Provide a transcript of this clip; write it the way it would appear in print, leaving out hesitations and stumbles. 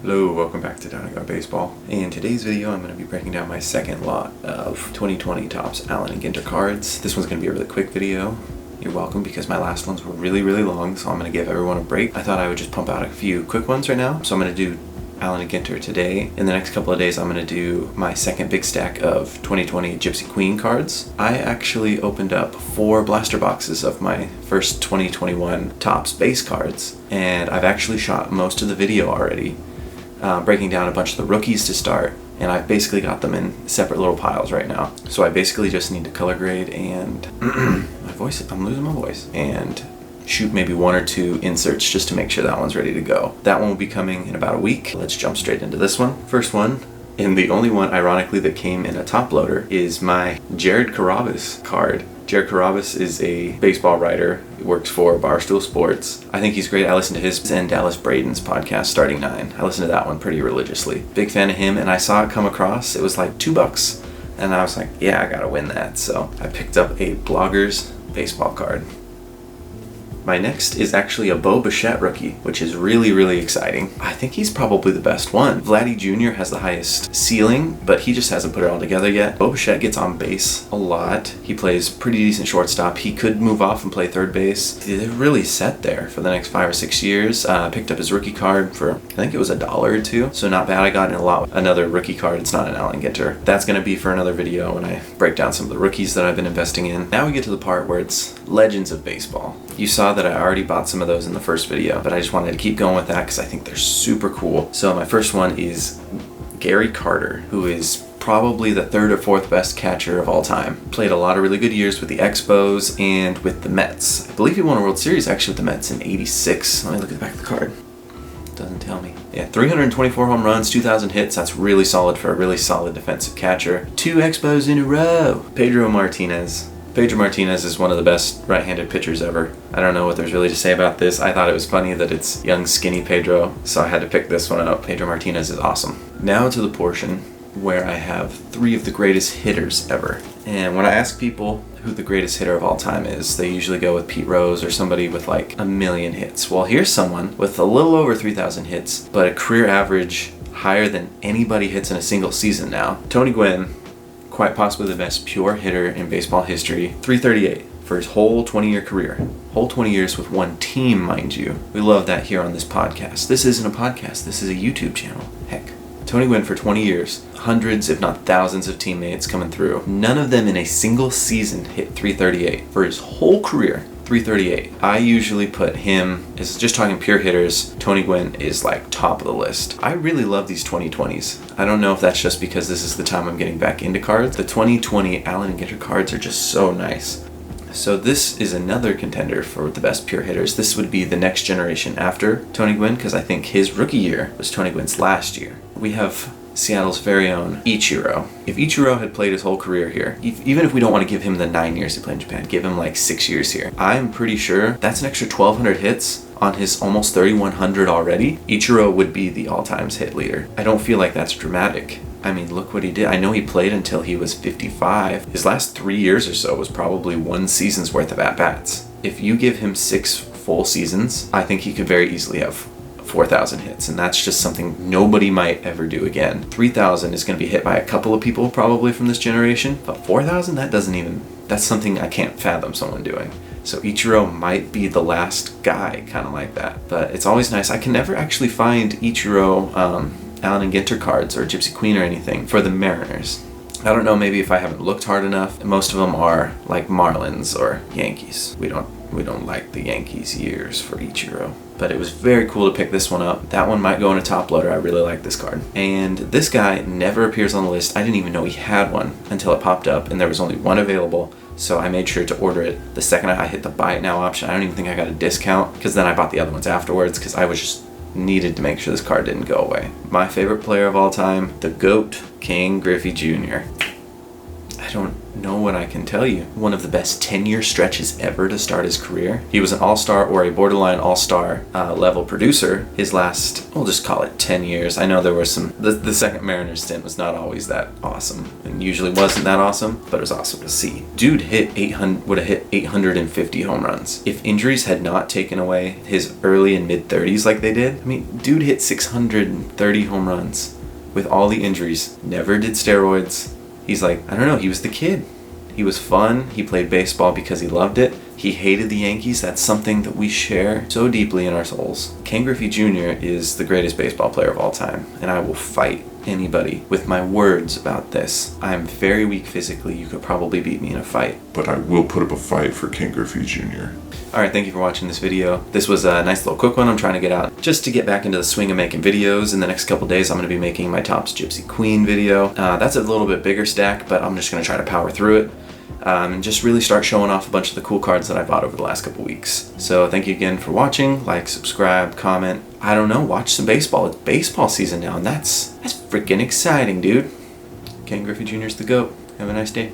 Hello, welcome back to Down and Go Baseball. In today's video, I'm going to be breaking down my second lot of 2020 Topps Allen&Ginter cards. This one's going to be a really quick video. You're welcome, because my last ones were really long, so I'm going to give everyone a break. I thought I would just pump out a few quick ones right now. So I'm going to do Allen&Ginter today. In the next couple of days, I'm going to do my second big stack of 2020 Gypsy Queen cards. I actually opened up 4 blaster boxes of my first 2021 Topps base cards, and I've actually shot most of the video already. Breaking down a bunch of the rookies to start, and I've basically got them in separate little piles right now. So I basically just need to color grade and I'm losing my voice, and shoot maybe 1 or 2 inserts just to make sure that one's ready to go. That one will be coming in about a week. Let's jump straight into this one. First one, and the only one ironically that came in a top loader, is my Jared Carrabis card. Jared Carrabis is a baseball writer. He works for Barstool Sports. I think he's great. I listen to his and Dallas Braden's podcast, Starting 9. I listen to that one pretty religiously. Big fan of him, and I saw it come across. It was like $2, and I was like, yeah, I gotta win that. So I picked up a Bloggers baseball card. My next is actually a Beau Bashet rookie, which is really exciting. I think he's probably the best one. Vladdy Jr. has the highest ceiling, but he just hasn't put it all together yet. Beau Bashet gets on base a lot. He plays pretty decent shortstop. He could move off and play third base. They're really set there for the next 5 or 6 years. I picked up his rookie card for, I think it was $1 or $2, so not bad. I got in a lot. Another rookie card. It's not an Allen&Ginter. That's going to be for another video when I break down some of the rookies that I've been investing in. Now we get to the part where it's legends of baseball. You saw that I already bought some of those in the first video, but I just wanted to keep going with that because I think they're super cool. So my first one is Gary Carter, who is probably the 3rd or 4th best catcher of all time. Played a lot of really good years with the Expos and with the Mets. I believe he won a World Series actually with the Mets in '86. Let me look at the back of the card. Doesn't tell me. Yeah, 324 home runs, 2,000 hits. That's really solid for a really solid defensive catcher. 2 Expos in a row. Pedro Martinez. Pedro Martinez is one of the best right-handed pitchers ever. I don't know what there's really to say about this. I thought it was funny that it's young, skinny Pedro, so I had to pick this one up. Pedro Martinez is awesome. Now to the portion where I have 3 of the greatest hitters ever. And when I ask people who the greatest hitter of all time is, they usually go with Pete Rose or somebody with like 1,000,000 hits. Well, here's someone with a little over 3,000 hits, but a career average higher than anybody hits in a single season now. Tony Gwynn, quite possibly the best pure hitter in baseball history. 338 for his whole 20-year career. Whole 20 years with one team, mind you. We love that here on this podcast. This isn't a podcast. This is a YouTube channel. Heck. Tony Gwynn for 20 years. Hundreds, if not thousands of teammates coming through. None of them in a single season hit 338. For his whole career, 338. I usually put him, as just talking pure hitters, Tony Gwynn is like top of the list. I really love these 2020s. I don't know if that's just because this is the time I'm getting back into cards. The 2020 Allen&Ginter cards are just so nice. So this is another contender for the best pure hitters. This would be the next generation after Tony Gwynn, because I think his rookie year was Tony Gwynn's last year. We have Seattle's very own Ichiro. If Ichiro had played his whole career here, even if we don't want to give him the 9 years he played in Japan, give him like 6 years here, I'm pretty sure that's an extra 1,200 hits on his almost 3,100 already. Ichiro would be the all-time hit leader. I don't feel like that's dramatic. I mean, look what he did. I know he played until he was 55. His last 3 years or so was probably 1 season's worth of at-bats. If you give him 6 full seasons, I think he could very easily have 4,000 hits, and that's just something nobody might ever do again. 3,000 is going to be hit by a couple of people probably from this generation, but 4,000, that's something I can't fathom someone doing. So Ichiro might be the last guy kind of like that, but it's always nice. I can never actually find Ichiro Allen&Ginter cards or Gypsy Queen or anything for the Mariners. I don't know, maybe if I haven't looked hard enough. Most of them are like Marlins or Yankees. We don't like the Yankees years for Ichiro. But it was very cool to pick this one up. That one might go in a top loader. I really like this card. And this guy never appears on the list. I didn't even know he had one until it popped up, and there was only one available. So I made sure to order it the second I hit the buy it now option. I don't even think I got a discount, because then I bought the other ones afterwards, because I was just needed to make sure this card didn't go away. My favorite player of all time, the GOAT, King Griffey Jr. I don't know what I can tell you. One of the best 10-year stretches ever to start his career. He was an all-star or a borderline all-star level producer his last, we'll just call it 10 years. I know there were some, the second Mariners stint was not always that awesome, and usually wasn't that awesome, but it was awesome to see. Dude would have hit 850 home runs. If injuries had not taken away his early and mid-30s like they did, I mean, dude hit 630 home runs with all the injuries. Never did steroids. He's like, I don't know, he was the kid. He was fun. He played baseball because he loved it. He hated the Yankees. That's something that we share so deeply in our souls. Ken Griffey Jr. is the greatest baseball player of all time, and I will fight anybody with my words about this. I am very weak physically. You could probably beat me in a fight. But I will put up a fight for Ken Griffey Jr. Alright, thank you for watching this video. This was a nice little quick one I'm trying to get out just to get back into the swing of making videos. In the next couple days, I'm going to be making my Topps Gypsy Queen video. That's a little bit bigger stack, but I'm just going to try to power through it. And just really start showing off a bunch of the cool cards that I bought over the last couple weeks. So thank you again for watching. Like, subscribe, comment. I don't know, watch some baseball. It's baseball season now, and that's freaking exciting, dude. Ken Griffey Jr.'s the GOAT. Have a nice day.